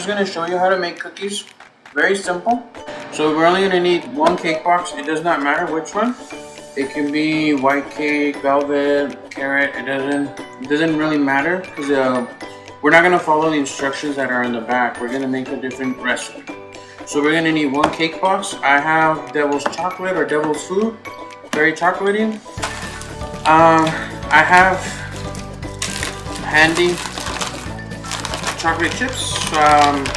just going to show you how to make cookies. Very simple. So we're only going to need one cake box. It does not matter which one. It can be white cake, velvet, carrot. It doesn't really matter because we're not going to follow the instructions that are in the back. We're going to make a different recipe. So we're going to need one cake box. I have Devil's Chocolate or Devil's Food. Very chocolatey. I have handy chocolate chips.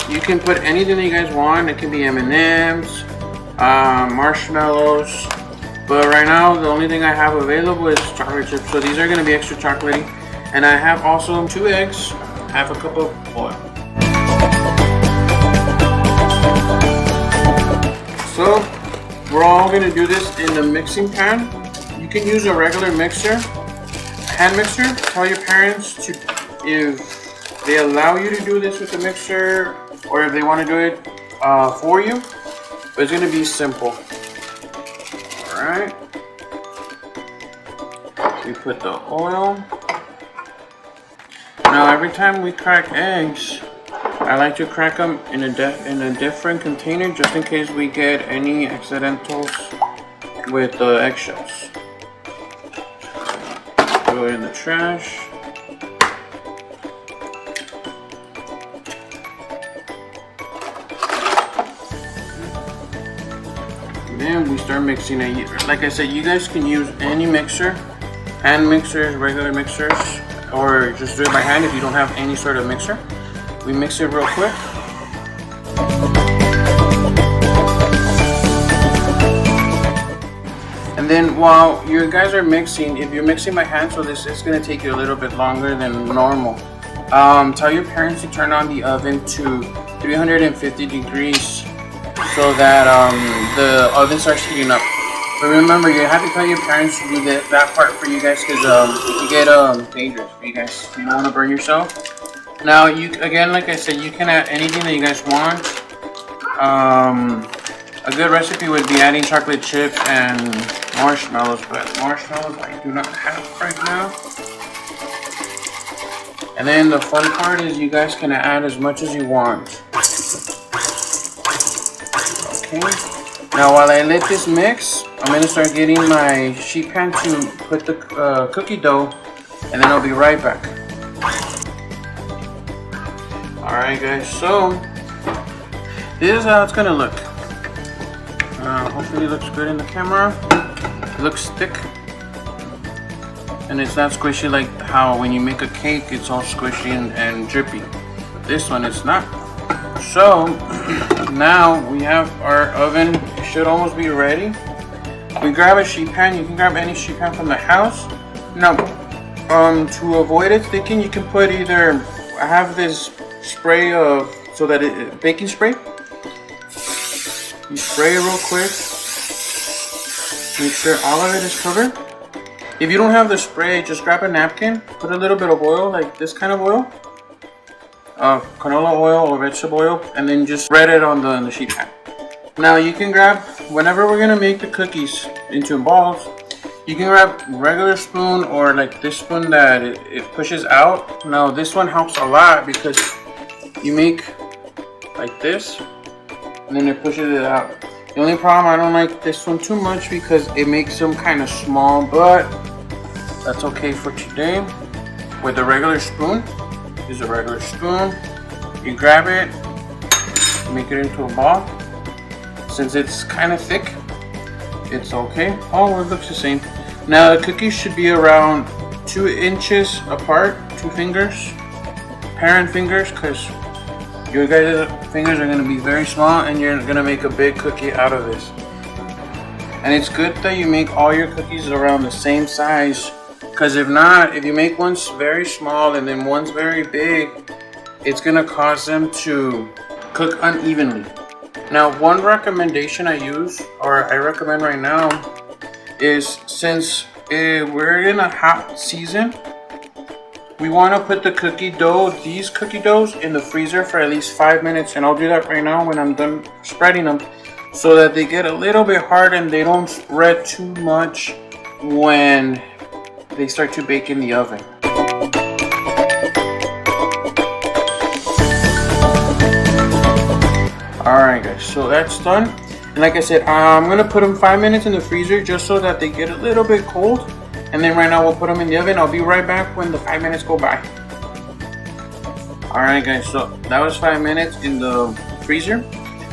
You can put anything that you guys want. It can be M&Ms, marshmallows. But right now, the only thing I have available is chocolate chips. So these are going to be extra chocolatey. And I have also 2 eggs, half a cup of oil. So we're all going to do this in the mixing pan. You can use a regular mixer, hand mixer. Tell your parents if they allow you to do this with the mixer or if they want to do it for you. But it's going to be simple. Alright. We put the oil. Now every time we crack eggs, I like to crack them in a different container just in case we get any accidentals with the eggshells. Throw it in the trash. And then we start mixing it. Like I said, you guys can use any mixer, hand mixers, regular mixers, or just do it by hand if you don't have any sort of mixer. We mix it real quick. And then while you guys are mixing, if you're mixing by hand, so this is going to take you a little bit longer than normal. Tell your parents to turn on the oven to 350 degrees so that the oven starts heating up. But remember, you have to tell your parents to do that part for you guys because it can get dangerous for you guys. You don't want to burn yourself. Now, again, like I said, you can add anything that you guys want. A good recipe would be adding chocolate chips and marshmallows, but marshmallows I do not have right now. And then the fun part is you guys can add as much as you want. Okay. Now, while I let this mix, I'm going to start getting my sheet pan to put the cookie dough, and then I'll be right back. Alright guys, so this is how it's gonna look. Hopefully it looks good in the camera. It looks thick. And it's not squishy like how when you make a cake it's all squishy and drippy. This one is not. So now we have our oven. It should almost be ready. We grab a sheet pan. You can grab any sheet pan from the house. Now, to avoid it sticking, you can put either, I have this spray of baking spray. You spray it real quick. Make sure all of it is covered. If you don't have the spray, just grab a napkin, put a little bit of oil, like this kind of oil, canola oil or vegetable oil, and then just spread it on the sheet pan. Now you can grab, whenever we're gonna make the cookies into balls, you can grab regular spoon or like this spoon that it pushes out. Now this one helps a lot because you make like this and then it pushes it out. The only problem, I don't like this one too much because it makes them kind of small, but that's okay for today. With a regular spoon, use a regular spoon, you grab it, make it into a ball. Since it's kind of thick, it's okay. Oh, it looks the same. Now the cookies should be around 2 inches apart, 2 fingers, parent fingers, because your guys' fingers are going to be very small and you're going to make a big cookie out of this. And it's good that you make all your cookies around the same size, because if not, if you make one's very small and then one's very big, it's going to cause them to cook unevenly. Now, one recommendation I use, or I recommend right now, is since we're in a hot season, we want to put the cookie dough, these cookie doughs, in the freezer for at least 5 minutes. And I'll do that right now when I'm done spreading them, so that they get a little bit hard and they don't spread too much when they start to bake in the oven. Alright guys, so that's done. And like I said, I'm gonna put them 5 minutes in the freezer just so that they get a little bit cold. And then right now we'll put them in the oven. I'll be right back when the 5 minutes go by. Alright guys, so that was 5 minutes in the freezer.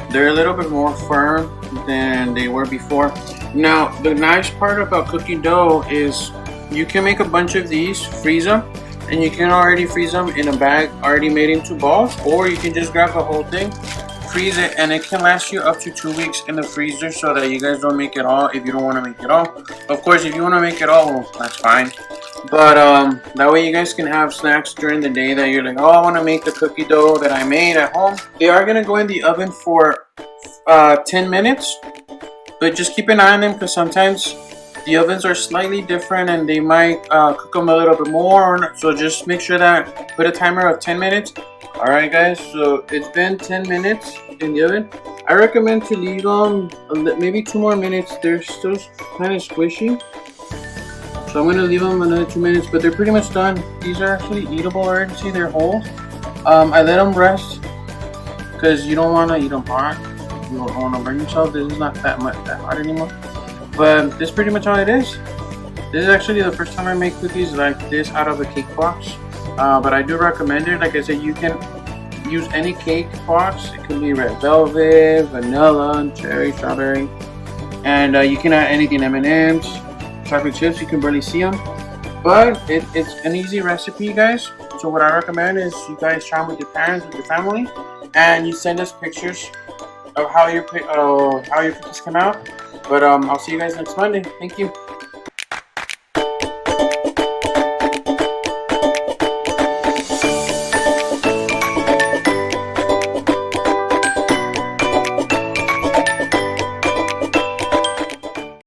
They're a little bit more firm than they were before. Now, the nice part about cookie dough is you can make a bunch of these, freeze them, and you can already freeze them in a bag already made into balls, or you can just grab the whole thing, freeze it, and it can last you up to 2 weeks in the freezer so that you guys don't make it all if you don't want to make it all. Of course, if you want to make it all, well, that's fine. But that way you guys can have snacks during the day that you're like, oh, I want to make the cookie dough that I made at home. They are going to go in the oven for 10 minutes. But just keep an eye on them because sometimes the ovens are slightly different and they might cook them a little bit more. So just make sure that put a timer of 10 minutes. Alright guys, so it's been 10 minutes in the oven. I recommend to leave them maybe 2 more minutes. They're still kind of squishy. So I'm going to leave them another 2 minutes, but they're pretty much done. These are actually eatable already. See, they're whole. I let them rest because you don't want to eat them hot. You don't want to burn yourself. This is not that hot anymore. But this is pretty much all it is. This is actually the first time I make cookies like this out of a cake box. But I do recommend it. Like I said, you can use any cake box. It could be red velvet, vanilla, cherry, strawberry. And you can add anything, M&M's, chocolate chips. You can barely see them. But it's an easy recipe, guys. So what I recommend is you guys try them with your parents, with your family. And you send us pictures of how your cookies come out. But I'll see you guys next Monday. Thank you.